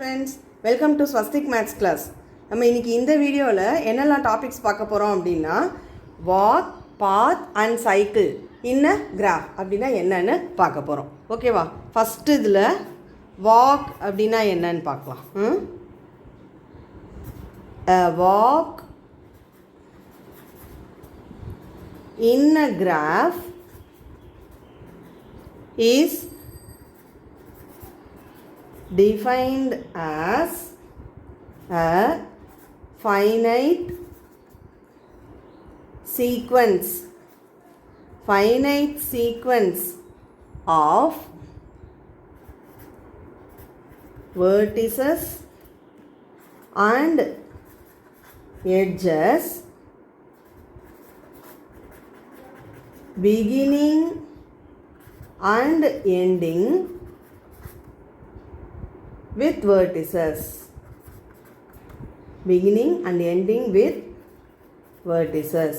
friends, welcome to Swastik Maths class. நம்ம இன்னைக்கு இந்த வீடியோவில் என்னெல்லாம் டாபிக்ஸ் பார்க்க போகிறோம் அப்படின்னா walk, path and cycle in a graph அப்படின்னா என்னன்னு பார்க்க போகிறோம். ஓகேவா? ஃபஸ்ட்டு இதில் walk அப்படின்னா என்னன்னு பார்க்கலாம். A walk in a graph is defined as a finite sequence of vertices and edges beginning and ending with vertices. Beginning and ending with vertices.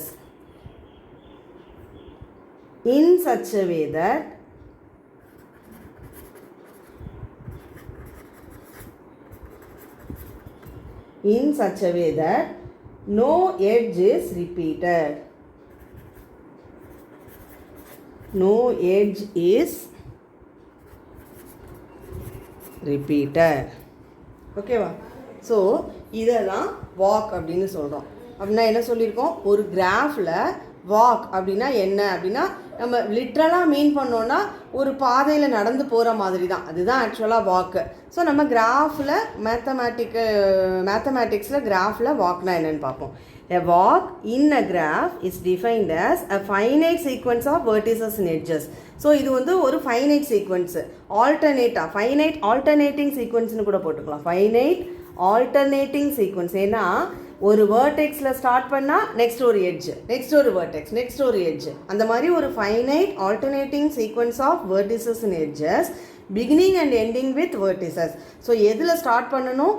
In such a way that no edge is repeated. No edge is repeated. ஓகேவா? So இதெல்லாம் walk அப்படின்னு சொல்கிறோம். அப்படின்னா என்ன சொல்லியிருக்கோம்? ஒரு கிராஃபில் walk அப்படின்னா என்ன அப்படின்னா நம்ம லிட்ரலாக மீன் பண்ணோன்னா ஒரு பாதையில் நடந்து போகிற மாதிரி தான், அதுதான் ஆக்சுவலாக வாக்கு. ஸோ நம்ம கிராஃபில் மேத்தமேட்டிக்ஸில் கிராஃபில் வாக்னா என்னென்னு பார்ப்போம். A walk in a graph is defined as a finite sequence of vertices and edges. So இது வந்து ஒரு ஃபைனைட் சீக்வன்ஸு, ஃபைனைட் ஆல்டர்னேட்டிங் சீக்வன்ஸ்னு கூட போட்டுக்கலாம். Finite alternating sequence. ஏன்னா ஒரு வேர்டெக்ஸில் ஸ்டார்ட் பண்ணால் நெக்ஸ்ட் ஒரு எட்ஜ், நெக்ஸ்ட் ஒரு வேர்டெக்ஸ், நெக்ஸ்ட் ஒரு எட்ஜ், அந்த மாதிரி ஒரு finite alternating sequence of vertices and edges beginning and ending with vertices. So எதில் ஸ்டார்ட் பண்ணணும்?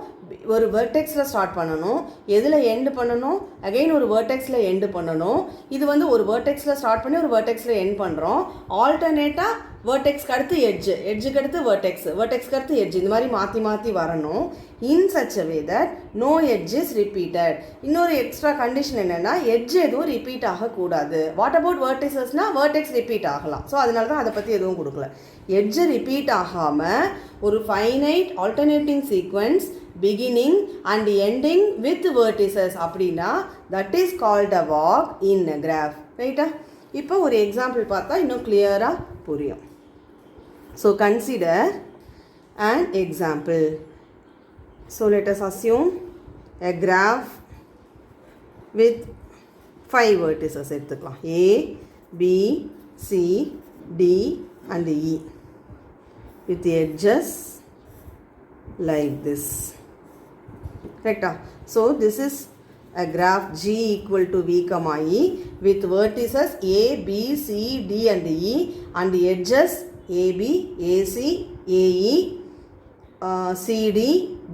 ஒரு வேர்டெக்ஸில் ஸ்டார்ட் பண்ணணும். எதில் எண்டு பண்ணணும்? அகெயின் ஒரு வேர்டெக்ஸில் எண்டு பண்ணணும். இது வந்து ஒரு வேர்டெக்ஸில் ஸ்டார்ட் பண்ணி ஒரு வேர்டெக்ஸில் எண்ட் பண்ணுறோம். ஆல்டர்னேட்டாக வேர்டெக்ஸ்க்கு அடுத்து எட்ஜு, எட்ஜுக்கு அடுத்து வேர்டெக்ஸ், வேர்டெக்ஸ்க்கு அடுத்து எட்ஜ், இந்த மாதிரி மாற்றி மாற்றி வரணும். In such a way that no edge is repeated. இன்னொரு எக்ஸ்ட்ரா கண்டிஷன் என்னென்னா எட்ஜ் எதுவும் ரிப்பீட் ஆகக்கூடாது. வாட் அபவுட் வேர்டெக்ஸஸ்னால் வேர்டெக்ஸ் ரிப்பீட் ஆகலாம். ஸோ அதனால தான் அதை பற்றி எதுவும் கொடுக்கல. எட்ஜ் ரிப்பீட் ஆகாமல் ஒரு finite alternating sequence beginning and ending with vertices அப்படின்னா that is called a walk in a graph. ரைட்டா? இப்போ ஒரு எக்ஸாம்பிள் பார்த்தா இன்னும் கிளியராக புரியும். So consider an example. So let us assume a graph with 5 vertices எடுத்துக்கலாம். A, B, C, D and E with edges like this. Correct? So this is a graph G equal to V comma E with vertices A, B, C, D and E and the edges AB, AC, AE, CD,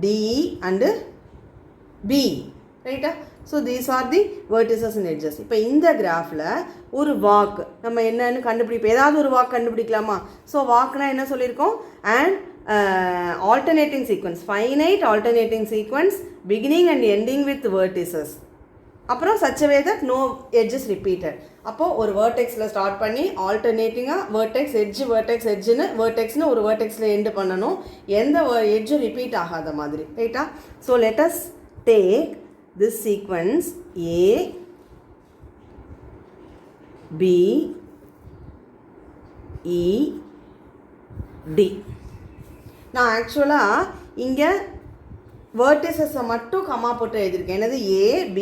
DE and B. Right? So these are the vertices and edges. இப்போ இந்த கிராஃபில் ஒரு walk நம்ம என்னன்னு கண்டுபிடிப்போம். ஏதாவது ஒரு walk கண்டுபிடிக்கலாமா? So வாக்னா என்ன சொல்லியிருக்கோம்? And alternating sequence, finite alternating sequence beginning and ending with vertices. அப்புறம் such a way that no edge is repeated. அப்போது ஒரு வேர்டெக்ஸில் ஸ்டார்ட் பண்ணி ஆல்டர்னேட்டிங்காக வேர்டெக்ஸ் எட்ஜு வேர்டெக்ஸ் எட்ஜுன்னு வேர்டெக்ஸ்னு ஒரு வேர்டெக்ஸில் எண்டு பண்ணணும். எந்த எட்ஜும் ரிப்பீட் ஆகாத மாதிரி. ரைட்டா? So let us take this sequence A, B, E, D. நான் ஆக்சுவலாக இங்கே வேர்டிசஸை மட்டும் கம்மா போட்டு எழுதியிருக்கேன். என்னது? A, B,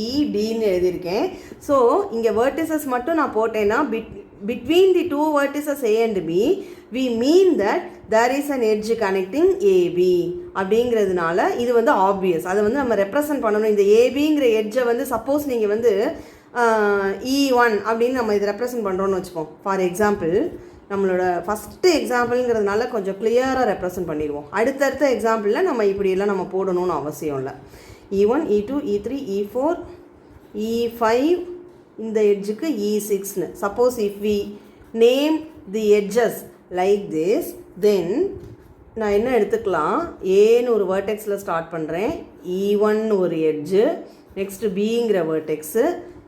E, Dன்னு எழுதியிருக்கேன். ஸோ இங்கே வேர்டிசஸ் மட்டும் நான் போட்டேன்னா between the two vertices A and B we mean that there is an edge connecting AB அப்படிங்கிறதுனால இது வந்து ஆப்வியஸ். அதை வந்து நம்ம ரெப்ரசன்ட் பண்ணணும். இந்த ஏபிங்கிற எட்ஜை வந்து சப்போஸ் நீங்கள் வந்து E1 அப்படின்னு நம்ம இது ரெப்ரசன்ட் பண்ணுறோன்னு வச்சுப்போம். ஃபார் எக்ஸாம்பிள் நம்மளோட ஃபஸ்ட்டு எக்ஸாம்பிள்ங்கிறதுனால கொஞ்சம் கிளியராக ரெப்ரசன்ட் பண்ணிடுவோம். அடுத்தடுத்த எக்ஸாம்பிளில் நம்ம இப்படியெல்லாம் நம்ம போடணும்னு அவசியம் இல்லை. E1, E2, E3, E4, E5 இந்த எட்ஜுக்கு E6ன்னு. Suppose if we name the edges like this, then நான் என்ன எடுத்துக்கலாம், ஏன்னு ஒரு வேர்டெக்ஸில் ஸ்டார்ட் பண்ணுறேன், E1 ஒரு எட்ஜு, நெக்ஸ்ட்டு பிங்கிற வேர்டெக்ஸு,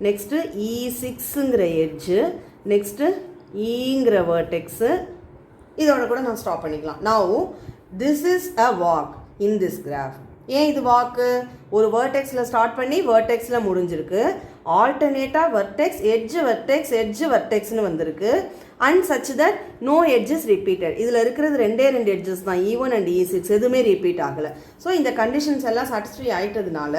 நெக்ஸ்ட்டு E6ங்கிற எட்ஜு, நெக்ஸ்ட்டு ஈங்கிற வேர்டெக்ஸு, இதோட கூட நான் ஸ்டாப் பண்ணிக்கலாம். Now this is a walk in this graph. ஏன் இது வாக்கு? ஒரு வேர்டெக்ஸில் ஸ்டார்ட் பண்ணி வேர்டெக்ஸில் முடிஞ்சிருக்கு, ஆல்டர்னேட்டாக வெர்டெக்ஸ் எட்ஜு வெர்டெக்ஸ் எட்ஜு வெர்டெக்ஸ்னு வந்திருக்கு, and such that no edges repeated. இதில் இருக்கிறது ரெண்டே எட்ஜஸ் தான், E1 அண்ட் E6, எதுவுமே ரிப்பீட் ஆகலை. ஸோ இந்த கண்டிஷன்ஸ் எல்லாம் சாட்டிஸ்ஃபை ஆகிட்டதுனால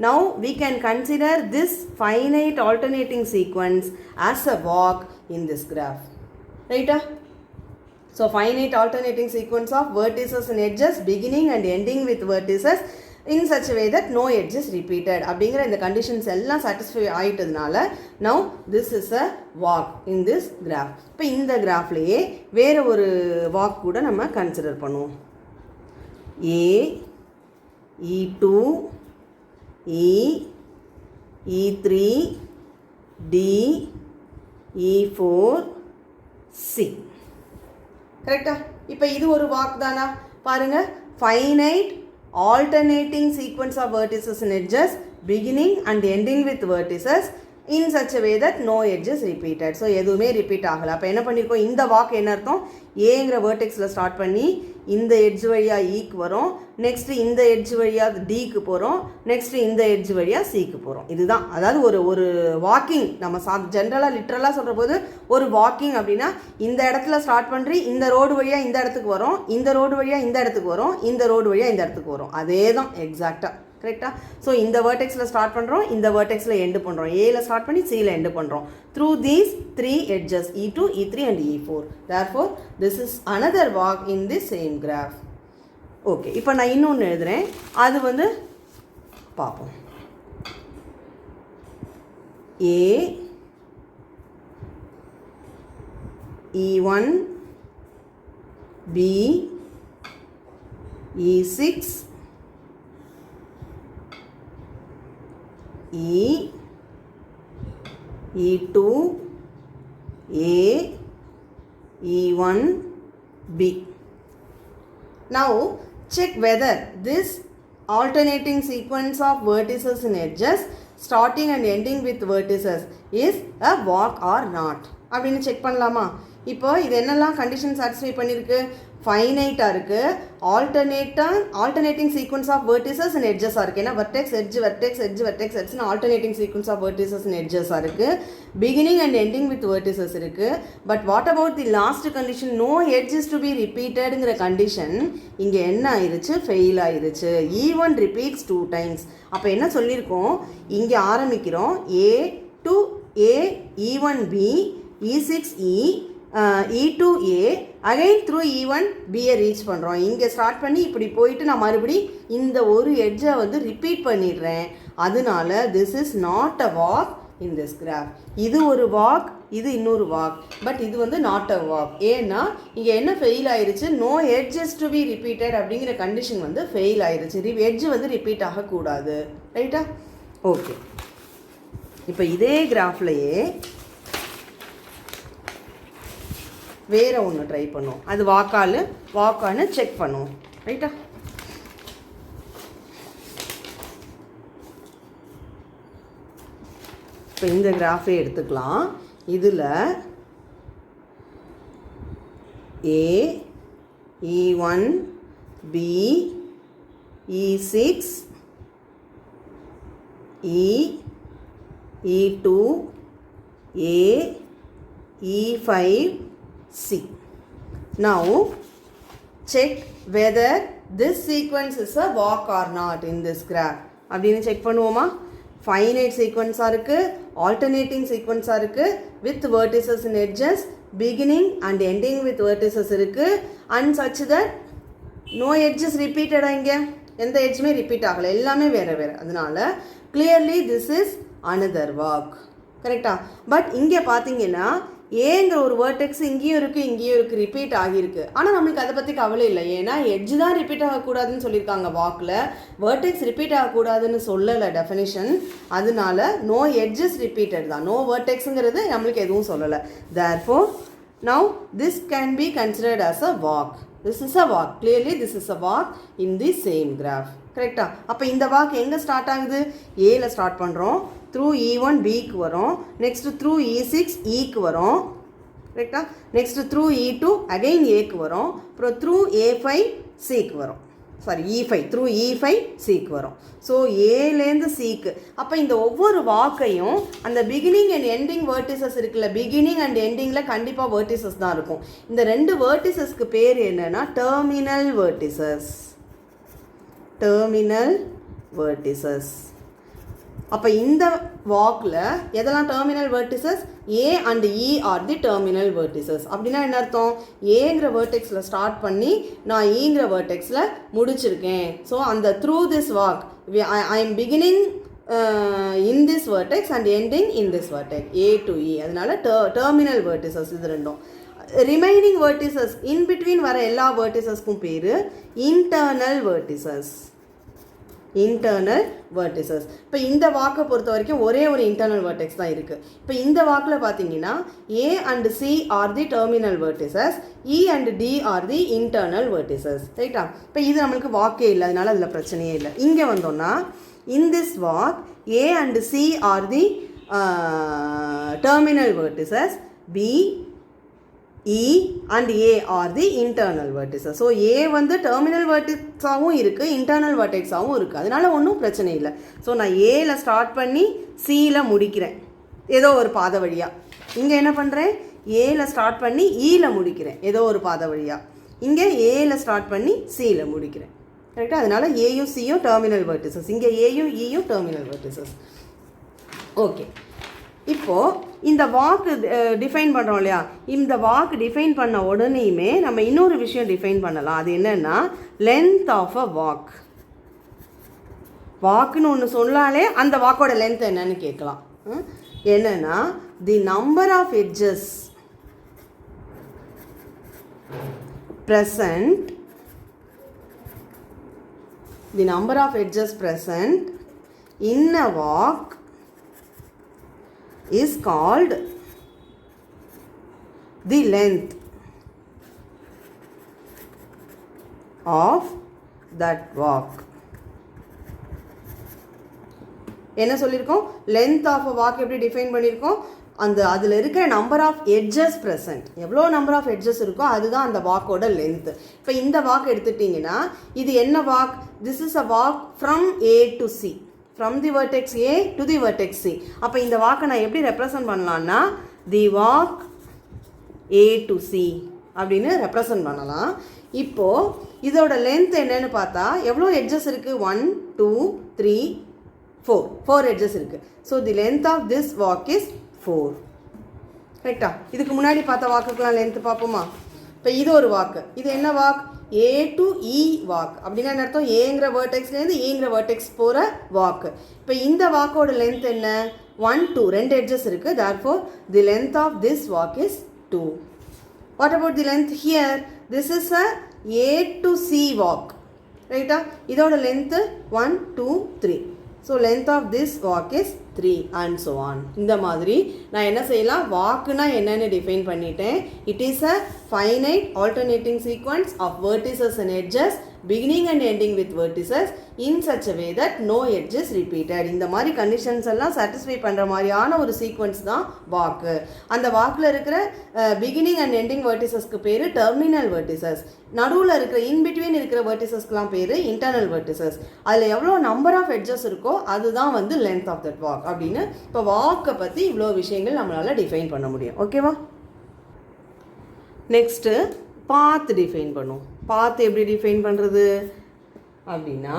now we can consider this finite alternating sequence as a walk in this graph. ரைட்டா? So finite alternating sequence of vertices and edges beginning and ending with vertices in such a way that no edge is repeated. அப்படிங்கிற இந்த conditions எல்லாம் satisfy ஆகிட்டதுனால now this is a walk in this graph. இப்போ இந்த கிராஃப்லேயே வேறு ஒரு walk கூட நம்ம consider பண்ணுவோம். A, E2, E, E3, D, E4, C. கரெக்டா? இப்போ இது ஒரு வாக் தானா? பாருங்க, finite alternating sequence of vertices and edges beginning and ending with vertices in such a way that no edge is repeated. So எதுவுமே repeat ஆகலை. அப்போ என்ன பண்ணியிருக்கோம், இந்த வாக் என்ன அர்த்தம், ஏங்கிற வேர்டெக்ஸில் ஸ்டார்ட் பண்ணி இந்த எட்ஜ் வழியாக ஈக்கு வரும், நெக்ஸ்ட்டு இந்த எட்ஜ் வழியாக டிக்கு போகிறோம், நெக்ஸ்ட்டு இந்த எட்ஜ் வழியாக சிக்கு போகிறோம். இதுதான், அதாவது ஒரு வாக்கிங். நம்ம ஜென்ரலாக லிட்ரலாக சொல்கிற போது ஒரு வாக்கிங் அப்படின்னா இந்த இடத்துல ஸ்டார்ட் பண்ணி இந்த ரோடு வழியாக இந்த இடத்துக்கு வரும், இந்த ரோடு வழியாக இந்த இடத்துக்கு வரும், இந்த ரோடு வழியாக இந்த இடத்துக்கு வரும். அதே தான் எக்ஸாக்டாக. கரெக்டா? ஸோ இந்த வேர்டெக்ஸில் ஸ்டார்ட் பண்ணுறோம், இந்த வேர்டெக்ஸில் எண்டு பண்ணுறோம், ஏல ஸ்டார்ட் பண்ணி சியில் எண்டு பண்ணுறோம் through these 3 edges E2, E3 and E4. therefore this is another walk in the same graph. Okay, இப்போ நான் இன்னொன்று எழுதுகிறேன், அது வந்து பார்ப்போம். A, E1, B, E6, E, E2, A, E1, B. Now check whether this alternating sequence of vertices and edges starting and ending with vertices is a walk or not அப்படின்னு check பண்ணலாமா? இப்போ இது என்னெல்லாம் கண்டிஷன் சாட்டிஸ்ஃபை பண்ணியிருக்கு, ஃபைனைட்டாக இருக்குது, alternating sequence of vertices and எட்ஜஸாக இருக்குது. ஏன்னா vertex edge vertex edge vertex எட்ஜ்னு alternating sequence of vertices and எட்ஜஸாக இருக்குது, beginning and ending with vertices இருக்குது. But what about the last condition, no edge is to be ரிப்பீட்டடுங்கிற condition இங்கே என்ன ஆயிடுச்சு, ஃபெயில் ஆயிடுச்சு. E1 repeats 2 times. அப்போ என்ன சொல்லியிருக்கோம், இங்கே ஆரம்பிக்கிறோம் A to A, E1B, E6E, E2A, again through E1 Bயை ரீச் பண்ணுறோம். இங்கே ஸ்டார்ட் பண்ணி இப்படி போயிட்டு நான் மறுபடி இந்த ஒரு எட்ஜை வந்து ரிப்பீட் பண்ணிடுறேன். அதனால this is not a walk in this graph. இது ஒரு வாக், இது இன்னொரு வாக், பட் இது வந்து நாட் அ வாக். ஏன்னா இங்கே என்ன ஃபெயில் ஆயிடுச்சு, no edges to be repeated அப்படிங்கிற கண்டிஷன் வந்து ஃபெயில் ஆயிடுச்சு. எட்ஜ் வந்து ரிப்பீட் ஆகக்கூடாது. ரைட்டா? ஓகே, இப்போ இதே கிராஃப்லையே வேறு ஒன்று ட்ரை பண்ணுவோம். அது வாக்கான்னு செக் பண்ணுவோம். ரைட்டா? இப்போ இந்த கிராஃபே எடுத்துக்கலாம். இதில் A, E1, B, E6, E, E2, A, E5, C. Now check whether this sequence is a walk or not in this graph. அப்படின்னு செக் பண்ணுவோமா? ஃபைனைட் சீக்வன்ஸாக இருக்குது, ஆல்டர்னேட்டிங் சீக்வன்ஸாக இருக்குது, with vertices and edges, beginning and ending with vertices இருக்குது, and such that no edges ரிப்பீட்டடாக. இங்கே எந்த எட்ஜுமே ரிப்பீட் ஆகலை, எல்லாமே வேறு வேறு. அதனால clearly this is another walk. கரெக்டா? பட் இங்கே பார்த்தீங்கன்னா ஏங்கிற ஒரு வேர்டெக்ஸ் இங்கேயும் இருக்குது ரிப்பீட் ஆகியிருக்கு. ஆனால் நம்மளுக்கு அதை பற்றி கவலை இல்லை. ஏன்னா எட்ஜு தான் ரிப்பீட் ஆகக்கூடாதுன்னு சொல்லியிருக்காங்க வாக்கில், வேர்டெக்ஸ் ரிப்பீட் ஆகக்கூடாதுன்னு சொல்லலை டெஃபினிஷன். அதனால நோ எட்ஜஸ் ரிப்பீட்டட் தான், நோ வேர்டெக்ஸுங்கிறது நம்மளுக்கு எதுவும் சொல்லலை. Therefore now this can be considered as a walk. This is a walk. Clearly this is a walk in the same graph. கரெக்டா? அப்போ இந்த வாக் எங்கே ஸ்டார்ட் ஆகுது? ஏல ஸ்டார்ட் பண்ணுறோம், த்ரூ E1 பிக்கு வரும், நெக்ஸ்ட்டு த்ரூ E6 ஈக்கு வரும், கரெக்டா? நெக்ஸ்ட்டு த்ரூ E2 அகைன் ஏக்கு வரும், அப்புறம் த்ரூ A5 சிக்கு வரும், சாரி E5 த்ரூ E5 சிக்கு வரும். ஸோ ஏலேருந்து சிக்கு. அப்போ இந்த ஒவ்வொரு வாக்கையும் அந்த பிகினிங் அண்ட் எண்டிங் வேர்டிசஸ் இருக்குல்ல, பிகினிங் அண்ட் எண்டிங்கில் கண்டிப்பாக வேர்டிசஸ் தான் இருக்கும். இந்த ரெண்டு வேர்டிசஸ்க்கு பேர் என்னென்னா டெர்மினல் வேர்டிசஸ். Terminal vertices. அப்போ இந்த வாக்கில் எதெல்லாம் terminal vertices? A and E are the terminal vertices. அப்படின்னா என்ன அர்த்தம்? ஏங்கிற வேர்டெக்ஸில் ஸ்டார்ட் பண்ணி நான் ஈங்கிற வேர்டெக்ஸில் முடிச்சிருக்கேன். ஸோ அந்த through this walk I am beginning in this vertex and ending in this vertex A to E. அதனால டெர்மினல் வேர்டிசஸ் இது ரெண்டும். ரிமைனிங் வேர்டிசஸ் இன் பிட்வீன் வர எல்லா வேர்டிசஸ்க்கும் பேர் இன்டர்னல் வேர்டிசஸ். Internal vertices. இப்போ இந்த வாக்கை பொறுத்த வரைக்கும் ஒரே ஒரு இன்டர்னல் வேர்டெக்ஸ் தான் இருக்குது. இப்போ இந்த வாக்கில் பார்த்தீங்கன்னா A and C are the terminal vertices, E and D are the internal vertices. ரைட்டா? இப்போ இது நம்மளுக்கு வாக்கே இல்லை, அதனால அதில் பிரச்சனையே இல்லை. இங்கே வந்தோம்னா in this walk A and C are the terminal vertices, B E and A are the internal vertices. So A வந்து டெர்மினல் வேர்டெக்ஸாகவும் இருக்குது, இன்டர்னல் வேர்டெக்ஸாகவும் இருக்குது. அதனால ஒன்றும் பிரச்சனை இல்லை. ஸோ நான் ஏல ஸ்டார்ட் பண்ணி சியில் முடிக்கிறேன் ஏதோ ஒரு பாதை வழியாக. இங்கே என்ன பண்ணுறேன்? ஏல ஸ்டார்ட் பண்ணி ஈயில் முடிக்கிறேன் ஏதோ ஒரு பாதை வழியாக. இங்கே ஏல ஸ்டார்ட் பண்ணி சியில் முடிக்கிறேன். கரெக்டாக? அதனால ஏயும் சியும் டெர்மினல் வேர்டிசஸ். இங்கே ஏயும் ஈயும் டெர்மினல் வேர்டிசஸ். ஓகே. இப்போது இந்த வாக்கு டிஃபைன் பண்ணுறோம் இல்லையா, இந்த வாக்கு டிஃபைன் பண்ண உடனேயுமே நம்ம இன்னொரு விஷயம் டிஃபைன் பண்ணலாம். அது என்னென்னா லென்த் ஆஃப் அ வாக். வாக்குன்னு ஒன்று சொன்னாலே அந்த வாக்கோட லென்த் என்னன்னு கேட்கலாம். என்னென்னா the number of edges present, the number of edges present in a walk is called the length of that walk. என்ன சொல்லியிருக்கோம்? லென்த் ஆஃப் அ வாக் எப்படி டிஃபைன் பண்ணியிருக்கோம்? அந்த அதில் இருக்கிற நம்பர் ஆஃப் எட்ஜஸ் ப்ரெசன்ட், எவ்வளோ நம்பர் ஆஃப் எட்ஜஸ் இருக்கோ அதுதான் அந்த வாக்கோட லென்த்து. இப்போ இந்த வாக் எடுத்துட்டிங்கன்னா இது என்ன walk? This is a walk from A to C, from the vertex A to the vertex C. அப்போ இந்த வாக்கை நான் எப்படி ரெப்ரசன்ட் பண்ணலான்னா தி வாக் ஏ டு சி அப்படின்னு ரெப்ரசன்ட் பண்ணலாம். இப்போது இதோட லென்த் என்னன்னு பார்த்தா எவ்வளோ எட்ஜஸ் இருக்குது? 1 2 3 4 எட்ஜஸ் இருக்குது. So the length of this walk is 4. கரெக்டா? இதுக்கு முன்னாடி பார்த்த வாக்குக்கெலாம் லென்த்து பார்ப்போமா? இப்போ இது ஒரு வாக்கு. இது என்ன walk? A to E walk. அப்படின்னா என்ன அர்த்தம்? ஏங்கிற வேர்டெக்ஸ்லேருந்து ஈங்கிற வேர்டெக்ஸ் போகிற வாக்கு. இப்போ இந்த வாக்கோட லென்த் என்ன? 1 2 2 எட்ஜஸ் இருக்குது. Therefore the length of this walk is 2. What about the length here? This is a A to C walk. ரைட்டா? இதோட length 1 2 3. So length of this walk is 3 and so on. இந்த மாதிரி நான் என்ன செய்யலாம்? வாக்குனா என்னென்னு டிஃபைன் பண்ணிட்டேன். It is a finite alternating sequence of vertices and edges beginning and ending with vertices in such a way that no edge is repeated. இந்த மாதிரி conditions எல்லாம் சாட்டிஸ்ஃபை பண்ணுற மாதிரியான ஒரு சீக்வன்ஸ் தான் வாக்கு. அந்த வாக்கில் இருக்கிற பிகினிங் அண்ட் எண்டிங் வெர்டிசஸ்க்கு பேர் டெர்மினல் வெர்டிசஸ். நடுவில் இருக்கிற இன்பிட்வீன் இருக்கிற வெர்டிசஸ்க்கெலாம் பேர் இன்டர்னல் வெர்டிசஸ். அதில் எவ்வளோ நம்பர் ஆஃப் எட்ஜஸ் இருக்கோ அதுதான் வந்து லென்த் ஆஃப் தட் வாக் அப்படின்னு. இப்போ வாக்கை பற்றி இவ்வளோ விஷயங்கள் நம்மளால் டிஃபைன் பண்ண முடியும். ஓகேவா? நெக்ஸ்ட்டு பாத் டிஃபைன் பண்ணும். பாத் எப்படி டிஃபைன் பண்ணுறது அப்படின்னா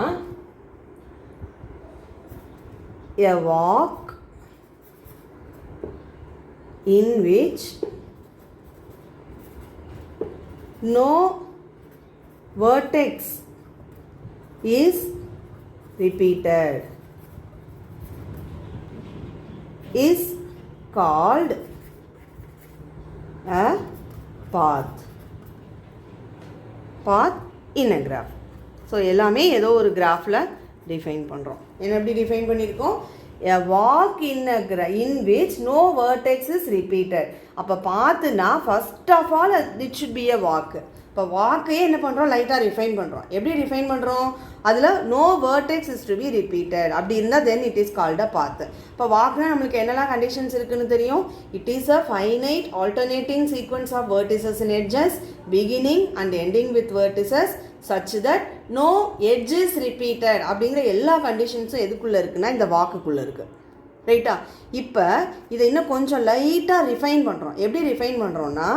a walk in which no vertex is repeated is called a path. Path in a graph. So எல்லாமே ஏதோ ஒரு கிராஃபில் டிஃபைன் பண்ணுறோம். என்ன எப்படி டிஃபைன் பண்ணியிருக்கோம்? A walk in which no vertex is repeated. அப்போ பார்த்துனா first of all it should be a walk. இப்போ வாக்கையே என்ன பண்ணுறோம், லைட்டாக ரிஃபைன் பண்ணுறோம். எப்படி ரிஃபைன் பண்ணுறோம், அதில் no vertex is to be repeated அப்படி இருந்தால் then it is called a path. இப்போ வாக்குனா நம்மளுக்கு என்னெல்லாம் கண்டிஷன்ஸ் இருக்குன்னு தெரியும். It is a finite alternating sequence of vertices in edges beginning and ending with vertices such that no edge is repeated அப்படிங்கிற எல்லா கண்டிஷன்ஸும் எதுக்குள்ளே இருக்குன்னா இந்த வாக்குக்குள்ளே இருக்குது. ரைட்டா? இப்போ இதை இன்னும் கொஞ்சம் லைட்டாக ரிஃபைன் பண்ணுறோம். எப்படி ரிஃபைன் பண்ணுறோன்னா,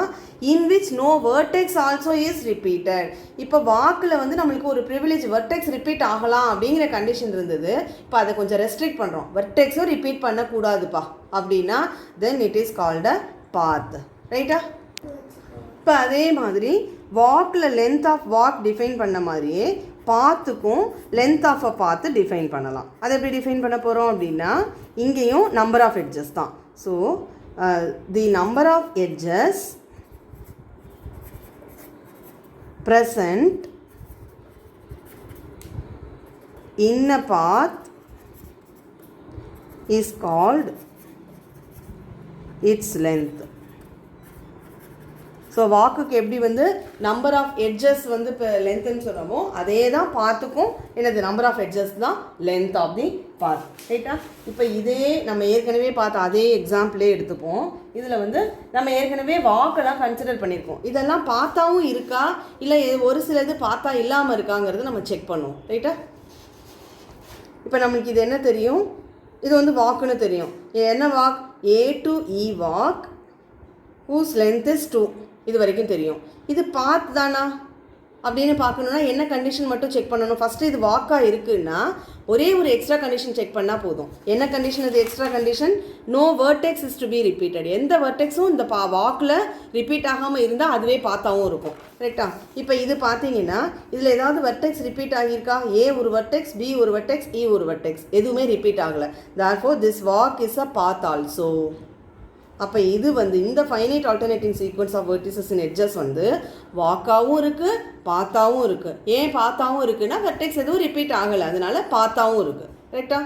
in which no vertex also is repeated. இப்போ வாக்கில் வந்து நம்மளுக்கு ஒரு ப்ரிவிலேஜ் வெர்டெக்ஸ் ரிப்பீட் ஆகலாம் அப்படிங்கிற கண்டிஷன் இருந்தது. இப்போ அதை கொஞ்சம் ரெஸ்ட்ரிக்ட் பண்ணுறோம். வெர்டெக்ஸும் ரிப்பீட் பண்ணக்கூடாதுப்பா அப்படின்னா then it is called a path. ரைட்டா? இப்போ அதே மாதிரி வாக்கில் லென்த் ஆஃப் வாக் டிஃபைன் பண்ண மாதிரியே பாத்துக்கும் லென்த் ஆஃப் அ பாத்து டிஃபைன் பண்ணலாம். அதை எப்படி டிஃபைன் பண்ண போகிறோம் அப்படின்னா, இங்கேயும் நம்பர் ஆஃப் எட்ஜஸ் தான். So the number of edges present in a path is called its length. So வாக்குக்கு எப்படி வந்து நம்பர் ஆஃப் எட்ஜஸ் வந்து இப்போ லென்த்துன்னு சொல்கிறோமோ அதே தான் பாத்துக்கும் என்னது நம்பர் ஆஃப் எட்ஜஸ் தான் லென்த் ஆஃப் தி பாத். ரைட்டா? இப்போ இதே நம்ம ஏற்கனவே பார்த்த அதே எக்ஸாம்பிளே எடுத்துப்போம். இதில் வந்து நம்ம ஏற்கனவே வாக்கெல்லாம் கன்சிடர் பண்ணியிருக்கோம். இதெல்லாம் பார்த்தாவும் இருக்கா இல்லை ஒரு சிலது பார்த்தா இல்லாமல் இருக்காங்கிறத நம்ம செக் பண்ணுவோம். ரைட்டா? இப்போ நம்மளுக்கு இது என்ன தெரியும், இது வந்து வாக்குன்னு தெரியும். என்ன walk, A to E walk whose length is 2 இது வரைக்கும் தெரியும். இது பாத் தானா அப்படின்னு பார்க்கணுன்னா என்ன கண்டிஷன் மட்டும் செக் பண்ணணும். ஃபஸ்ட்டு இது வாக்காக இருக்குன்னா ஒரே ஒரு எக்ஸ்ட்ரா கண்டிஷன் செக் பண்ணால் போதும். என்ன கண்டிஷன் அது extra condition, no vertex is to be repeated. எந்த வேர்டெக்ஸும் இந்த வாக்கில் ரிப்பீட் ஆகாமல் இருந்தால் அதுவே பார்த்தாவும் இருக்கும். கரெக்டா? இப்போ இது பார்த்தீங்கன்னா இதில் ஏதாவது வெர்டெக்ஸ் ரிப்பீட் ஆகியிருக்கா, ஏ ஒரு வெர்டெக்ஸ், பி ஒரு வெர்டெக்ஸ், இ ஒரு வெர்டெக்ஸ், எதுவுமே ரிப்பீட் ஆகலை. therefore this walk is a path also. அப்போ இது வந்து இந்த finite alternating sequence of vertices in edges வந்து வாக்காகவும் இருக்குது பாத்தாவும் இருக்குது. ஏன் பாத்தாவும் இருக்குன்னா வெர்டெக்ஸ் எதுவும் ரிப்பீட் ஆகலை, அதனால பாத்தாவும் இருக்குது. ரைட்டா?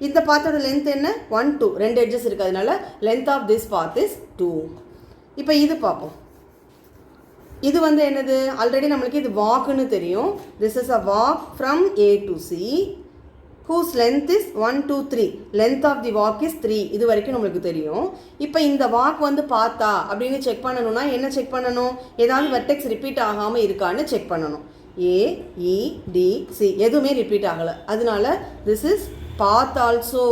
இந்த பாத்தோட லென்த் என்ன, 1 2 2 எட்ஜஸ் இருக்குது, அதனால length of this path is 2. இப்போ இது பார்ப்போம். இது வந்து என்னது, ஆல்ரெடி நம்மளுக்கு இது வாக்குன்னு தெரியும். This is a walk from A to C whose length is 1 2 3. length of the walk is 3. இது வரைக்கும் நம்மளுக்கு தெரியும். இப்போ இந்த வாக் வந்து பார்த்தா அப்படின்னு செக் பண்ணணும்னா என்ன செக் பண்ணணும், ஏதாவது வெர்டெக்ஸ் ரிப்பீட் ஆகாமல் இருக்கான்னு செக் பண்ணணும். A E D C எதுவுமே ரிப்பீட் ஆகலை, அதனால திஸ் இஸ் பாத் ஆல்சோ.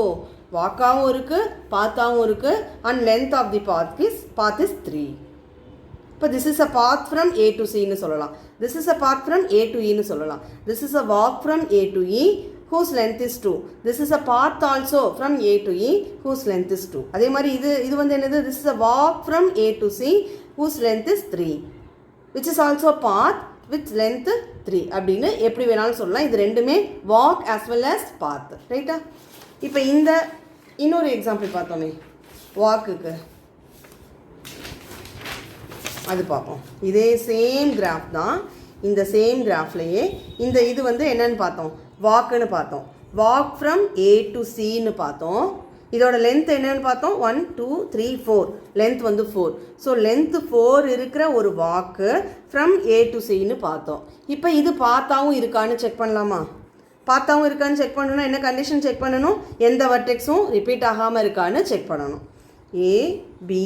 வாக்காகவும் இருக்குது பாத்தாவும் இருக்குது and length of the path is 3. இப்போ this is a path from A to Cன்னு சொல்லலாம். This is a path from A to Eன்னு சொல்லலாம். This is a walk from A to E whose length is 2. This is a path also from A to E whose length is 2. அதே மாதிரி இது வந்து என்னது, this is a walk from A to C whose length is 3, which is also a path with length 3 அப்படின்னு எப்படி வேணாலும் சொல்லலாம். இது ரெண்டுமே walk as well as path. ரைட்டா? இப்போ இந்த இன்னொரு எக்ஸாம்பிள் பார்த்தோமே வாக்குக்கு, அது பார்ப்போம். இதே சேம் கிராஃப் தான். இந்த சேம் கிராஃப்லேயே இந்த இது வந்து என்னன்னு பார்த்தோம், வாக்குன்னு பார்த்தோம். வாக் ஃப்ரம் A to Cன்னு பார்த்தோம். இதோட லென்த் என்னன்னு பார்த்தோம், 1 2 3 4. லென்த் வந்து 4. ஸோ லென்த் 4 இருக்கிற ஒரு வாக்கு ஃப்ரம் A to Cன்னு பார்த்தோம். இப்போ இது பார்த்தாவும் இருக்கான்னு செக் பண்ணலாமா? பார்த்தாவும் இருக்கான்னு செக் பண்ணணும்னா என்ன கண்டிஷன் செக் பண்ணணும், எந்த வெர்டெக்ஸும் ரிப்பீட் ஆகாமல் இருக்கான்னு செக் பண்ணணும். A B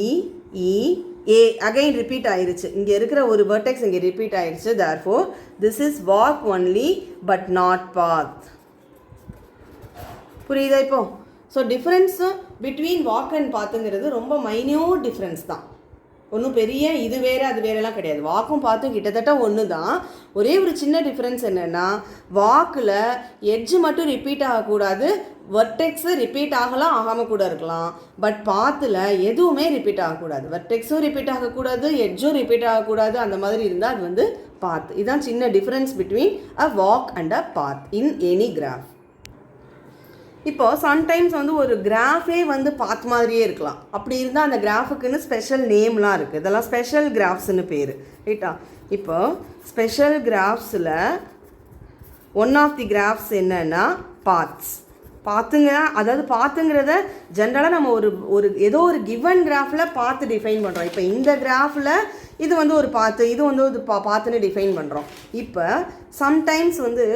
E A again repeat ஆயிடுச்சு, இங்கே இருக்கிற ஒரு வெர்டெக்ஸ் இங்கே ரிப்பீட் ஆயிடுச்சு. therefore this is walk only but not path. புரியுதா இப்போ? So difference between walk and பாத்துங்கிறது ரொம்ப மைன்யூட் டிஃப்ரென்ஸ் தான். ஒன்றும் பெரிய இது வேறு அது வேறெல்லாம் கிடையாது. வாக்கும் பார்த்தும் கிட்டத்தட்ட ஒன்று தான். ஒரே ஒரு சின்ன டிஃப்ரென்ஸ் என்னென்னா, வாக்கில் எட்ஜு மட்டும் ரிப்பீட் ஆகக்கூடாது, வெர்டெக்ஸு ரிப்பீட் ஆகலாம் ஆகாமல் கூட இருக்கலாம். பட் பாத்தில் எதுவுமே ரிப்பீட் ஆகக்கூடாது, வெர்டெக்ஸும் ரிப்பீட் ஆகக்கூடாது, எட்ஜும் ரிப்பீட் ஆகக்கூடாது. அந்த மாதிரி இருந்தால் அது வந்து பாத். இதுதான் சின்ன difference between a walk and a path in any graph. இப்போ சம்டைம்ஸ் வந்து ஒரு கிராஃபே வந்து பாத் மாதிரியே இருக்கலாம். அப்படி இருந்தால் அந்த கிராஃபுக்குன்னு ஸ்பெஷல் நேம்லாம் இருக்குது. இதெல்லாம் ஸ்பெஷல் கிராஃப்ஸ்னு பேர். ரைட்டா? இப்போ ஸ்பெஷல் கிராஃப்ஸில் ஒன் ஆஃப் தி கிராஃப்ஸ் என்னன்னா பாத்ஸ். பாத்துங்க, அதாவது பாத்துங்கிறத ஜென்ரலாக நம்ம ஒரு ஏதோ ஒரு கிவன் கிராஃபில் பார்த்து டிஃபைன் பண்ணுறோம். இப்போ இந்த கிராஃபில் இது வந்து ஒரு பாத்து, இது வந்து ஒரு பாத்துன்னு டிஃபைன் பண்ணுறோம். இப்போ சம்டைம்ஸ் வந்து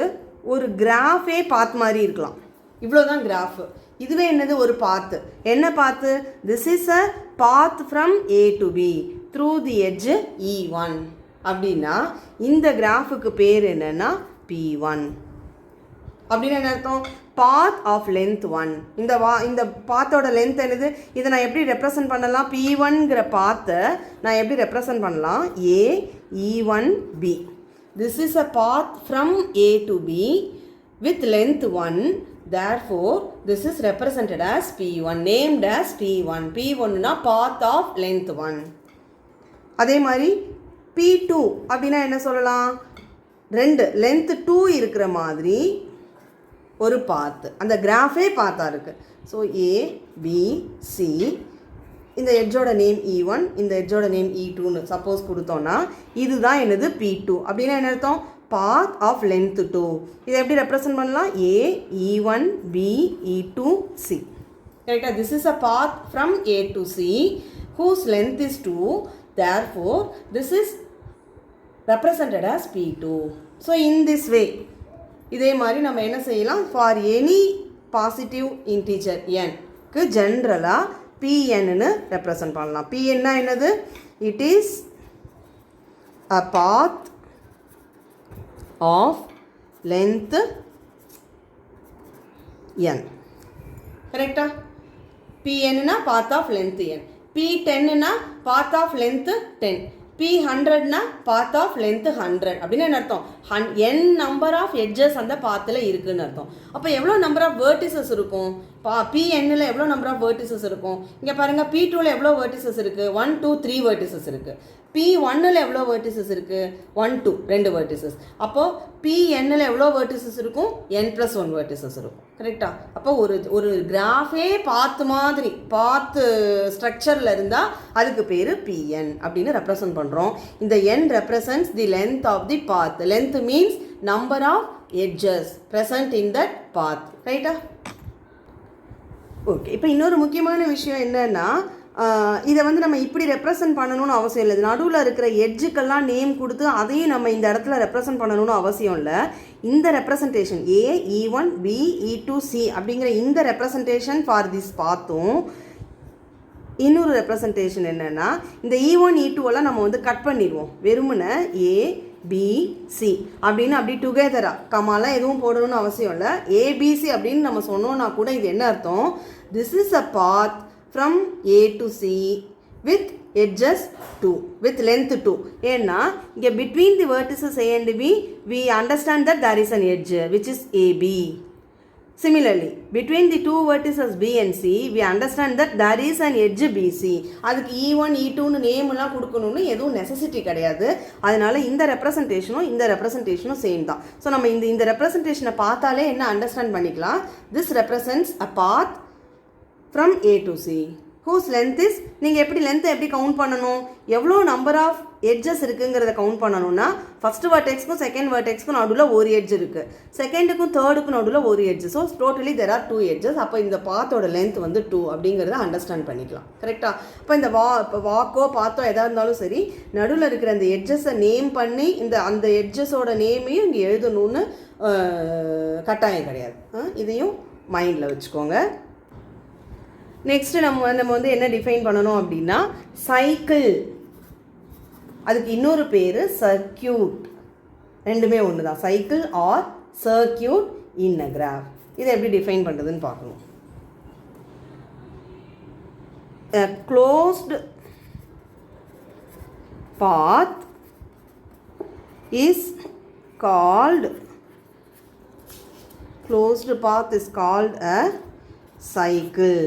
ஒரு கிராஃபே பாத் மாதிரி இருக்கலாம். இவ்வளோதான் கிராஃபு. இதுவே என்னது ஒரு பாத்து. என்ன path? This is a path from A to B through the edge E1 அப்படின்னா இந்த கிராஃபுக்கு பேர் என்னன்னா P1. அப்படின்னு என்ன அர்த்தம்? Path of length 1. இந்த பாத்தோட லென்த் என்னது? இதை நான் எப்படி ரெப்ரசன்ட் பண்ணலாம்? P1ங்கிற பாத்தை நான் எப்படி ரெப்ரசன்ட் பண்ணலாம்? A E1 B. This is a path from A to B with length 1. Therefore, this is represented as P1, named as P1. P1னா path of length 1. அதே மாதிரி P2 அப்படின்னா என்ன சொல்லலாம்? ரெண்டு லென்த் 2 இருக்கிற மாதிரி ஒரு பாத்து. அந்த கிராஃபே பார்த்தா இருக்கு. ஸோ A B C, இந்த எட்ஜோட நேம் E1, இந்த எட்ஜோட நேம் E2ன்னு சப்போஸ் கொடுத்தோன்னா இதுதான் என்னது P2. அப்படின்னா என்ன அர்த்தம்? path of length 2. இதை எப்படி ரெப்ரசன்ட் பண்ணலாம்? A E1 B E2 C. கரெக்டாக? this is a path from A to C whose length is 2. therefore this is represented as P2. so in this way இதே மாதிரி நம்ம என்ன செய்யலாம்? for any positive integer n க்கு ஜென்ரலாக Pnன்னு represent பண்ணலாம். Pn என்னது? it is a path of length n. கரெக்டா? Pn னா path of length n. P10 னா path of length 10. P100 னா path of length 100. அப்படின்னு என்ன அர்த்தம்? n நம்பர் ஆஃப் எட்ஜஸ் அந்த பாத்தில் இருக்குன்னு அர்த்தம். அப்போ எவ்வளோ நம்பர் ஆஃப் வேர்டிசஸ் இருக்கும்? Pnல எவ்வளோ நம்பர் ஆஃப் வேர்டிசஸ் இருக்கும்? இங்கே பாருங்கள், P2ல எவ்வளோ வேர்டிசஸ் இருக்குது? 1 2 3 வேர்டிசஸ் இருக்குது. P1ல எவ்வளோ வேர்டிசஸ் இருக்குது? 1 2 2 வேர்டிசஸ். அப்போது Pnல எவ்வளோ வேர்டிசஸ் இருக்கும்? n+1 வேர்டிசஸ் இருக்கும். கரெக்டாக? அப்போ ஒரு கிராஃபே பாத்து மாதிரி பாத்து ஸ்ட்ரக்சரில் இருந்தால் அதுக்கு பேர் Pn அப்படின்னு ரெப்ரசன்ட் பண்ணுறோம். இந்த n represents the length of the path. Length means number of edges present in that path. ரைட்டா? ஓகே. இப்போ இன்னொரு முக்கியமான விஷயம் என்னன்னா, இதை வந்து நம்ம இப்படி ரெப்ரசன்ட் பண்ணணும்னு அவசியம் இல்லை. நடுவில் இருக்கிற எட்ஜுக்கெல்லாம் நேம் கொடுத்து அதையும் நம்ம இந்த இடத்துல ரெப்ரசன்ட் பண்ணணும்னு அவசியம் இல்லை. இந்த representation A E1 B E2 C அப்படிங்கிற இந்த ரெப்ரசன்டேஷன் ஃபார் திஸ் பாத்தும் இன்னொரு ரெப்ரசன்டேஷன் என்னென்னா, இந்த E1 E2 நம்ம வந்து கட் பண்ணிடுவோம். வெறுமனை A B C அப்படின்னு அப்படி டுகெதராக கமாலாம் எதுவும் போடணும்னு அவசியம் இல்லை. ABC அப்படின்னு நம்ம சொன்னோன்னா கூட இது என்ன அர்த்தம்? This is a path from A to C with edges 2 with length 2. ஏன்னா இங்கே between the vertices A and B we understand that there is an edge which is AB. Similarly between the two vertices B and C we understand that there is an edge BC. அதுக்கு E1 E2ன்னு நேம்லாம் கொடுக்கணும்னு எதுவும் necessity கிடையாது. அதனால இந்த ரெப்ரசன்டேஷனும் same தான். So நம்ம இந்த ரெப்ரசன்டேஷனை பார்த்தாலே என்ன அண்டர்ஸ்டாண்ட் பண்ணிக்கலாம்? This represents a path from A to C whose length is, நீங்கள் எப்படி லென்த்தை எப்படி கவுண்ட் பண்ணணும்? எவ்வளோ நம்பர் ஆஃப் எட்ஜஸ் இருக்குங்கிறத கவுண்ட் பண்ணணும்னா ஃபஸ்ட்டு வெர்டெக்ஸ்க்கும் செகண்ட் வெர்டெக்ஸ்க்கும் நடுவில் ஒரு எட்ஜ் இருக்குது, செகண்டுக்கும் தேர்டுக்கும் நடுவில் ஒரு edge. So totally there are 2 edges. அப்போ இந்த பாத்தோட லென்த் வந்து 2 அப்படிங்கிறத அண்டர்ஸ்டாண்ட் பண்ணிக்கலாம். கரெக்டாக? இப்போ இந்த வாக்கோ பாத்தோ எதாக இருந்தாலும் சரி, நடுவில் இருக்கிற அந்த எட்ஜஸை நேம் பண்ணி அந்த எட்ஜஸோட நேமையும் இங்கே எழுதணும்னு கட்டாயம் கிடையாது. இதையும் மைண்டில் வச்சுக்கோங்க. நெக்ஸ்ட்டு நம்ம வந்து என்ன டிஃபைன் பண்ணணும் அப்படின்னா, சைக்கிள், அதுக்கு இன்னொரு பேர் சர்க்கியூட். ரெண்டுமே ஒன்று தான், cycle or circuit in a graph. இதை எப்படி டிஃபைன் பண்ணுறதுன்னு பார்க்கணும். A closed path is called a cycle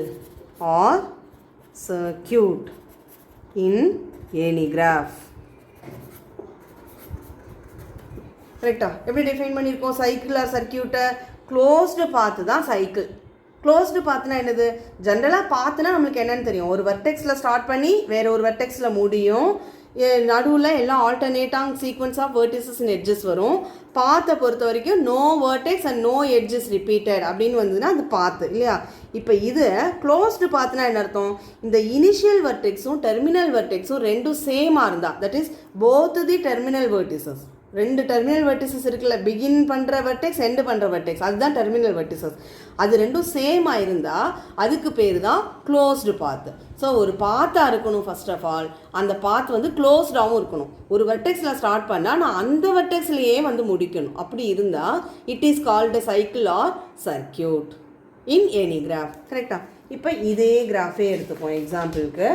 or circuit in any graph. கரெக்டா? எப்படி டிஃபைன் பண்ணியிருக்கோம்? சைக்கிள் ஆர் சர்க்கியூட்டை க்ளோஸ்டு பாத்து தான் சைக்கிள். க்ளோஸ்டு பாத்துனா என்னது? ஜென்ரலாக பாத்துனா நம்மளுக்கு என்னென்னு தெரியும். ஒரு வெர்டெக்ஸில் ஸ்டார்ட் பண்ணி வேறு ஒரு வெர்டெக்ஸில் முடியும். நடுவில் எல்லாம் ஆல்டர்னேட்டாக sequence of vertices and edges வரும். பாத்தை பொறுத்த வரைக்கும் no vertex and no edges repeated அப்படின்னு வந்ததுன்னா அது பாத்து இல்லையா. இப்போ இது க்ளோஸ்டு பாத்துனா என்ன அர்த்தம், இந்த இனிஷியல் வெர்டெக்ஸும் டெர்மினல் வெர்டெக்ஸும் ரெண்டும் சேமாக இருந்தால், that is both the terminal vertices, ரெண்டு டெர்மினல் வெர்டிசஸ் இருக்குல்ல, பிகின் பண்ணுற வெர்டெக்ஸ் எண்டு பண்ணுற வெர்டெக்ஸ், அதுதான் டெர்மினல் வெர்டிசஸ், அது ரெண்டும் சேமாக இருந்தால் அதுக்கு பேர் தான் க்ளோஸ்டு பாத்து. ஸோ ஒரு பாத்தாக இருக்கணும் ஃபர்ஸ்ட் ஆஃப் ஆல், அந்த பாத் வந்து க்ளோஸ்டாகவும் இருக்கணும். ஒரு வெர்டெக்ஸில் ஸ்டார்ட் பண்ணால் நான் அந்த வெர்டெக்ஸ்லையே வந்து முடிக்கணும். அப்படி இருந்தால் it is called cycle or circuit in any graph. கரெக்டாக? இப்போ இதே கிராஃபே எடுத்துப்போம். எக்ஸாம்பிளுக்கு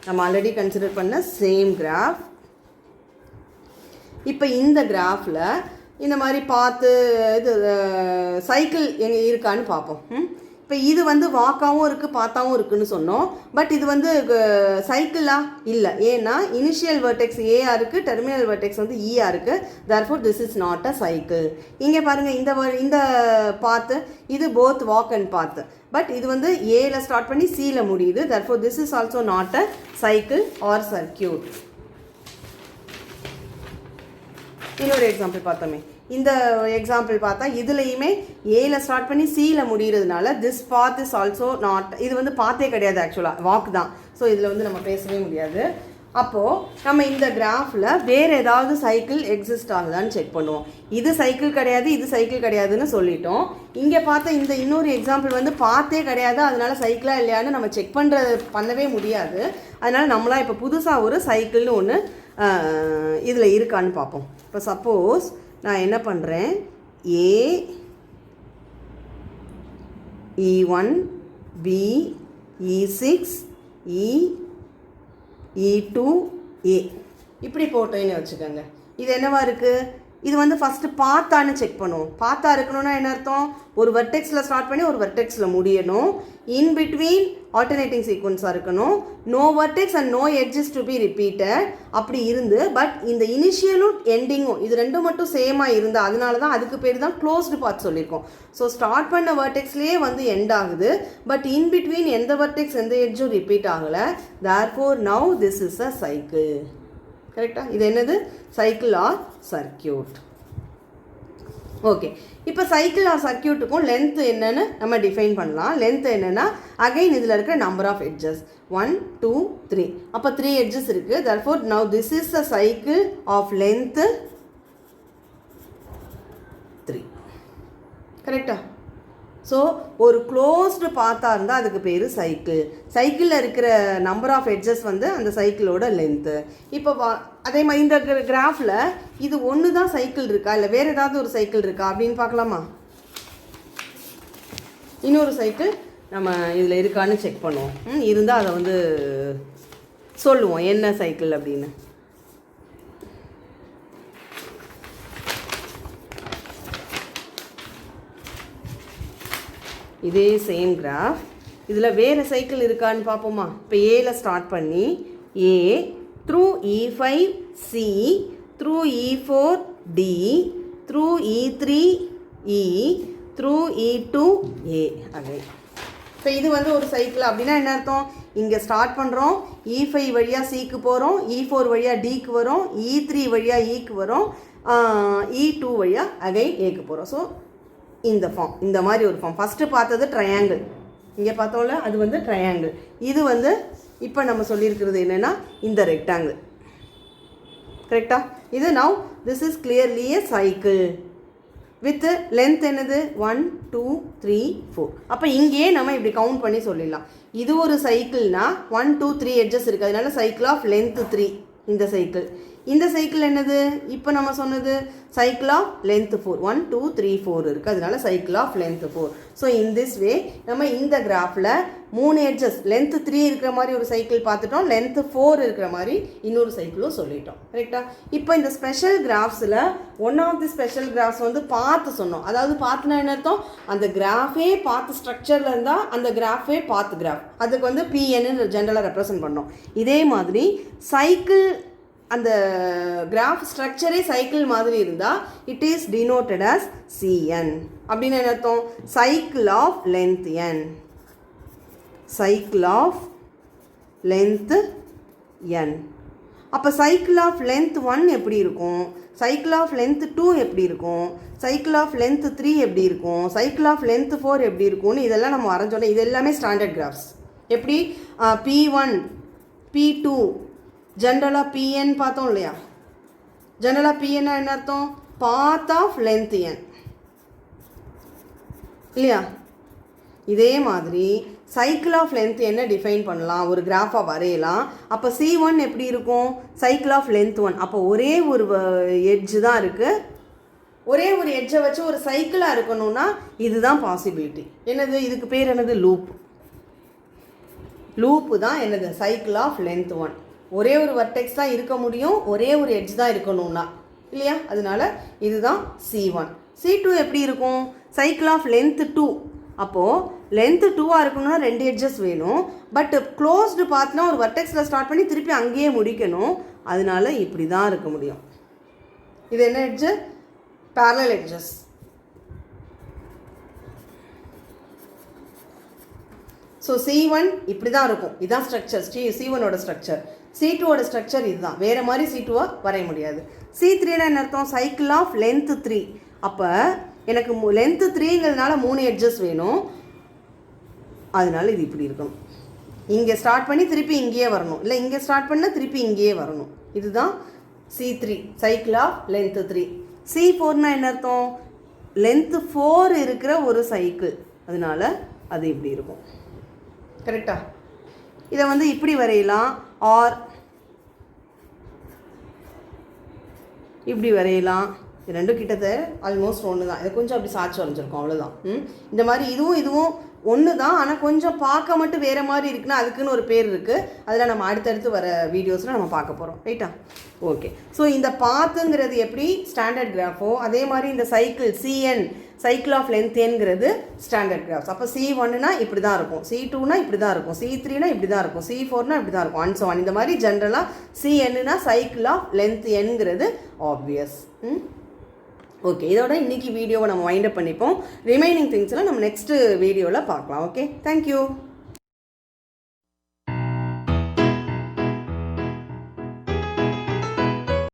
நம்ம ஆல்ரெடி கன்சிடர் பண்ண சேம் கிராஃப். இப்போ இந்த கிராஃபில் இந்த மாதிரி பார்த்து இது சைக்கிள் எங்கே இருக்கான்னு பார்ப்போம். இப்போ இது வந்து வாக்காகவும் இருக்குது பாத்தாகவும் இருக்குதுன்னு சொன்னோம். பட் இது வந்து சைக்கிளாக இல்லை, ஏன்னா இனிஷியல் வெர்டெக்ஸ் ஏஆ இருக்குது, டெர்மினல் வெர்டெக்ஸ் வந்து ஈஆ இருக்குது. Therefore this is not a cycle. இங்கே பாருங்கள், இந்த பாத்து இது both walk and path, but இது வந்து ஏல ஸ்டார்ட் பண்ணி சியில் முடியுது. Therefore this is also not a cycle or circuit. இன்னொரு எக்ஸாம்பிள் பார்த்தோமே, இந்த எக்ஸாம்பிள் பார்த்தா இதுலேயுமே ஏல ஸ்டார்ட் பண்ணி சியில் முடிகிறதுனால this path is also not, இது வந்து பாத்தே கிடையாது, ஆக்சுவலாக வாக் தான். ஸோ இதில் வந்து நம்ம பேசவே முடியாது. அப்போது நம்ம இந்த கிராஃபில் வேறு ஏதாவது சைக்கிள் எக்ஸிஸ்ட் ஆகுதான்னு செக் பண்ணுவோம். இது சைக்கிள் கிடையாது, இது சைக்கிள் கிடையாதுன்னு சொல்லிட்டோம். இங்கே பார்த்தா இந்த இன்னொரு எக்ஸாம்பிள் வந்து பார்த்தே கிடையாது, அதனால சைக்கிளாக இல்லையான்னு நம்ம செக் பண்ணவே முடியாது. அதனால் நம்மளாம் இப்போ புதுசாக ஒரு சைக்கிள்னு ஒன்று இதில் இருக்கான்னு பார்ப்போம். இப்போ சப்போஸ் நான் என்ன பண்ணுறேன், E1 B E6 E2 A இப்படி போட்டோன்னு வச்சுக்கோங்க. இது என்னவா இருக்குது, இது வந்து ஃபஸ்ட்டு பார்த்தான்னு செக் பண்ணுவோம். பார்த்தா இருக்கணும்னா என்ன அர்த்தம், ஒரு வெர்டெக்ஸில் ஸ்டார்ட் பண்ணி ஒரு வெர்டெக்ஸில் முடியணும். இன் பிட்வீன் ஆல்டர்னேட்டிங் சீக்வன்ஸாக இருக்கணும். No vertex and no edges to be repeated அப்படி இருந்து, பட் இந்த இனிஷியலும் எண்டிங்கும் இது ரெண்டும் மட்டும் சேமாக இருந்தால், அதனால தான் அதுக்கு பேர் தான் க்ளோஸ்டு பாத் சொல்லியிருக்கோம். ஸோ ஸ்டார்ட் பண்ண வெர்டெக்ஸ்லேயே வந்து எண்ட் ஆகுது, பட் இன் பிட்வீன் எந்த வெர்டெக்ஸ் எந்த எட்ஜும் ரிப்பீட் ஆகலை. Therefore now this is a cycle. கரெக்டாக? இது என்னது, சைக்கிள் ஆர் சர்க்கியூட். ஓகே, இப்போ சைக்கிள் ஆர் சர்க்கியூட்டுக்கும் லென்த் என்னன்னு நம்ம டிஃபைன் பண்ணலாம். லென்த் என்னென்னா அகைன் இதில் இருக்கிற நம்பர் ஆஃப் எட்ஜஸ் 1 2 3. அப்போ 3 எட்ஜஸ் இருக்குது. Therefore now this is a cycle of length 3. கரெக்டா? ஸோ ஒரு க்ளோஸ்டு பாத்தாக இருந்தால் அதுக்கு பேர் சைக்கிள். சைக்கிளில் இருக்கிற நம்பர் ஆஃப் எட்ஜஸ் வந்து அந்த சைக்கிளோட லென்த்து. இப்போ அதே மாதிரி இந்த கிராஃபில் இது ஒன்று தான் சைக்கிள் இருக்கா, இல்லை வேறு ஏதாவது ஒரு சைக்கிள் இருக்கா அப்படின்னு பார்க்கலாமா? இன்னொரு சைக்கிள் நம்ம இதில் இருக்கான்னு செக் பண்ணுவோம். இருந்தால் அதை வந்து சொல்லுவோம் என்ன சைக்கிள் அப்படின்னு. இதே சேம் கிராஃப், இதில் வேறு சைக்கிள் இருக்கான்னு பார்ப்போமா? இப்போ ஏல ஸ்டார்ட் பண்ணி A through E5 C through E4 D through E3 E through E2 A அதே. இப்போ இது வந்து ஒரு சைக்கிள் அப்படின்னா என்ன அர்த்தம், இங்கே ஸ்டார்ட் பண்ணுறோம், E5 வழியாக சிக்கு போகிறோம், E4 வழியாக டிக்கு வரும், E3 வழியாக ஈக்கு வரும், E2 வழியாக அகைன் ஏக்கு போகிறோம். ஸோ இந்த ஃபார்ம், இந்த மாதிரி ஒரு ஃபார்ம். ஃபஸ்ட்டு பார்த்தது ட்ரையாங்கிள், இங்கே பார்த்தோம்ல அது வந்து ட்ரையாங்கிள். இது வந்து இப்போ நம்ம சொல்லியிருக்கிறது என்னென்னா இந்த ரெக்டாங்கிள். கரெக்டாக? இது now this is clearly a cycle with length என்னது 1 2 3 4. அப்போ இங்கேயே நம்ம இப்படி கவுண்ட் பண்ணி சொல்லிடலாம். இது ஒரு சைக்கிள்னா 1 2 3 எட்ஜஸ் இருக்குது, அதனால சைக்கிள் ஆஃப் லென்த் 3 இந்த சைக்கிள். இந்த சைக்கிள் என்னது, இப்போ நம்ம சொன்னது சைக்கிள் ஆஃப் லென்த் 4 1 2 3 4 இருக்குது, அதனால cycle of length 4. So in this way நம்ம இந்த கிராஃபில் 3 எட்ஜஸ் லென்த் 3 இருக்கிற மாதிரி ஒரு சைக்கிள் பார்த்துட்டோம், லென்த் 4 இருக்கிற மாதிரி இன்னொரு சைக்கிளும் சொல்லிட்டோம். கரெக்டாக? இப்போ இந்த ஸ்பெஷல் கிராஃப்ஸில் one of the special graphs வந்து பார்த்து சொன்னோம். அதாவது பார்த்துனா என்ன அர்த்தம், அந்த கிராஃபே பார்த்து ஸ்ட்ரக்சரில் இருந்தால் அந்த கிராஃபே பார்த்து கிராஃப், அதுக்கு வந்து பிஎன்னு ஜென்ரலாக ரெப்ரசன்ட் பண்ணோம். இதே மாதிரி சைக்கிள் அந்த கிராஃப் ஸ்ட்ரக்சரே சைக்கிள் மாதிரி இருந்தால் it is denoted as C N. அப்படின்னு என்ன அர்த்தம், cycle of length n, cycle of length n. அப்போ சைக்கிள் ஆஃப் லென்த் 1 எப்படி இருக்கும், சைக்கிள் ஆஃப் லென்த் 2 எப்படி இருக்கும், சைக்கிள் ஆஃப் லென்த் 3 எப்படி இருக்கும், சைக்கிள் ஆஃப் லென்த் 4 எப்படி இருக்கும்னு இதெல்லாம் நம்ம வரைஞ்சோன்னா இது எல்லாமே ஸ்டாண்டர்ட் கிராஃப்ஸ். எப்படி P1 P2 ஜென்ரலாக PN பார்த்தோம் இல்லையா, ஜென்ரலாக PN என்ன அர்த்தம், பாத் ஆஃப் லென்த் n இல்லையா. இதே மாதிரி சைக்கிள் ஆஃப் லென்த் என்ன டிஃபைன் பண்ணலாம், ஒரு கிராஃபாக வரையலாம். அப்போ C1 எப்படி இருக்கும், சைக்கிள் ஆஃப் லென்த் 1. அப்போ ஒரே ஒரு எட்ஜு தான் இருக்குது, ஒரே ஒரு எட்ஜை வச்சு ஒரு சைக்கிளாக இருக்கணும்னா இதுதான் பாசிபிலிட்டி. என்னது, இதுக்கு பேர் என்னது, லூப்பு தான் என்னது, சைக்கிள் ஆஃப் லென்த் 1. ஒரே ஒரு வர்டெக்ஸ் தான் இருக்க முடியும், ஒரே ஒரு எட்ஜ் தான் இருக்கணும்னா இல்லையா. அதனால இதுதான் C1. C2 எப்படி இருக்கும், சைக்கிள் ஆஃப் லென்த் 2. அப்போது லென்த்து 2ஆக இருக்கணும்னா 2 எட்ஜஸ் வேணும். பட் க்ளோஸ்டு பார்த்னா ஒரு வர்டெக்ஸில் ஸ்டார்ட் பண்ணி திருப்பி அங்கேயே முடிக்கணும். அதனால இப்படி தான் இருக்க முடியும். இது என்ன edge, parallel edges. So C1 இப்படி தான் இருக்கும், இதுதான் ஸ்ட்ரக்சர், C1ஓட ஸ்ட்ரக்சர். C2ஓட ஸ்ட்ரக்சர் இதுதான், வேறு மாதிரி C2-வா வரைய முடியாது. C3னா என்ன அர்த்தம், சைக்கிள் ஆஃப் லென்த் 3. அப்போ எனக்கு லென்த்து 3ங்கிறதுனால 3 எட்ஜஸ் வேணும். அதனால இது இப்படி இருக்கணும், இங்கே ஸ்டார்ட் பண்ணி திருப்பி இங்கேயே வரணும், இல்லை இங்கே ஸ்டார்ட் பண்ணால் திருப்பி இங்கேயே வரணும். இதுதான் C3, சைக்கிள் ஆஃப் லென்த்து 3. C4னா என்ன அர்த்தம், லென்த்து 4 இருக்கிற ஒரு சைக்கிள், அதனால அது இப்படி இருக்கும். கரெக்டா. இதை வந்து இப்படி வரையலாம், ஆர் இப்படி வரையலாம். இது ரெண்டும் கிட்டத்தட்ட ஆல்மோஸ்ட் ஒன்று தான். இதை கொஞ்சம் அப்படி சாட்சி வரைஞ்சிருக்கோம், அவ்வளோதான். இந்த மாதிரி இதுவும் ஒன்று தான், ஆனால் கொஞ்சம் பார்க்க மட்டும் வேறு மாதிரி இருக்குன்னா அதுக்குன்னு ஒரு பேர் இருக்குது. அதில் நம்ம அடுத்தடுத்து வர வீடியோஸில் நம்ம பார்க்க போகிறோம். ரைட்டா, ஓகே. ஸோ இந்த பாத்துங்கிறது எப்படி ஸ்டாண்டர்ட் கிராஃபோ, அதே மாதிரி இந்த cycle CN, cycle of length nங்கிறது ஸ்டாண்டர்ட் கிராஃப்ஸ். அப்போ C1னா இப்படி தான் இருக்கும், C2னா இப்படி தான் இருக்கும், C3னா இப்படி தான் இருக்கும், C4னா இப்படி தான் இருக்கும், அண்ட் ஸோ ஆன். இந்த மாதிரி ஜென்ரலாக CNனா சைக்கிள் ஆஃப் லென்த் nங்கிறது ஆப்வியஸ். ஓகே, இதோட இன்றைக்கி வீடியோவை நம்ம வைண்ட் அப் பண்ணிப்போம். ரிமைனிங் திங்ஸ்லாம் நம்ம நெக்ஸ்ட்டு வீடியோவில் பார்க்கலாம். Okay, thank you.